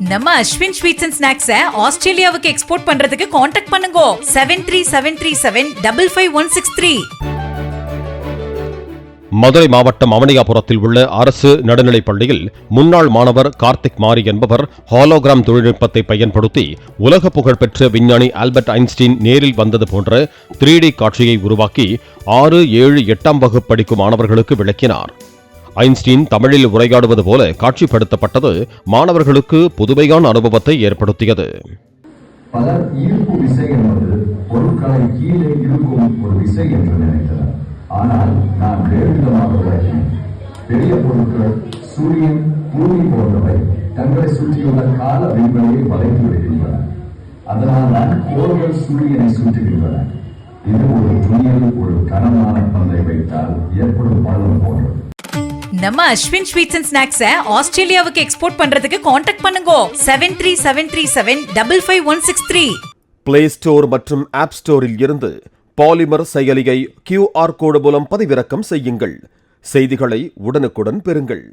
நம்ம Ashwin sweets and ஸ்நாக்ஸை ஆஸ்திரேலியாவுக்கு export பண்றதுக்கு காண்டாக்ட் பண்ணுங்க 7373755163. மதுரை மாவட்டம் அவனியாபுரத்தில் உள்ள அரசு நடுநிலைப் பள்ளியில் முன்னாள் மாணவர் கார்த்திக் மாரி என்பவர் ஹாலோகிராம் தொழில்நுட்பத்தை பயன்படுத்தி உலக புகழ்பெற்ற விஞ்ஞானி ஆல்பர்ட் ஐன்ஸ்டீன் நேரில் வந்தது போன்ற 3D காட்சியை உருவாக்கி 6, 7, 8ஆம் வகுப்பு படிக்கும் மாணவர்களுக்கு விளக்கினார். ஐன்ஸ்டீன் தமிழில் உரையாடுவது போல காட்சிப்படுத்தப்பட்டது மாணவர்களுக்கு புதுமையான அனுபவத்தை ஏற்படுத்தியது. பலர் ஈர்ப்பு விசை என்பது பொருட்களை கீழே இருக்கும் ஒரு விசை என்று நினைத்தனர். ஆனால் நான் வேறு விதமாக விளக்கினேன். பெரிய பொருட்கள், சூரியன், பூமி போன்றவை தங்களை சுற்றியுள்ள கால விண்வெளியை வளைத்து விடுகின்றன. அதனால் தான் கோள்கள் சூரியனை சுற்றுகின்றன. இது ஒரு துணியில் ஒரு கனமான பந்தை வைத்தால் ஏற்படும் பள்ளம் போன்றது. நம்ம அஸ்வின் ஸ்வீட்ஸ் அண்ட் ஸ்நாக்ஸை ஆஸ்திரேலியாவுக்கு எக்ஸ்போர்ட் பண்றதுக்கு காண்டாக்ட் பண்ணுங்க 7373755163. பிளே ஸ்டோர் மற்றும் ஆப் ஸ்டோரில் இருந்து பாலிமர் செயலியை QR கோடு மூலம் பதிவிறக்கம் செய்யுங்கள். செய்திகளை உடனுக்குடன் பெறுங்கள்.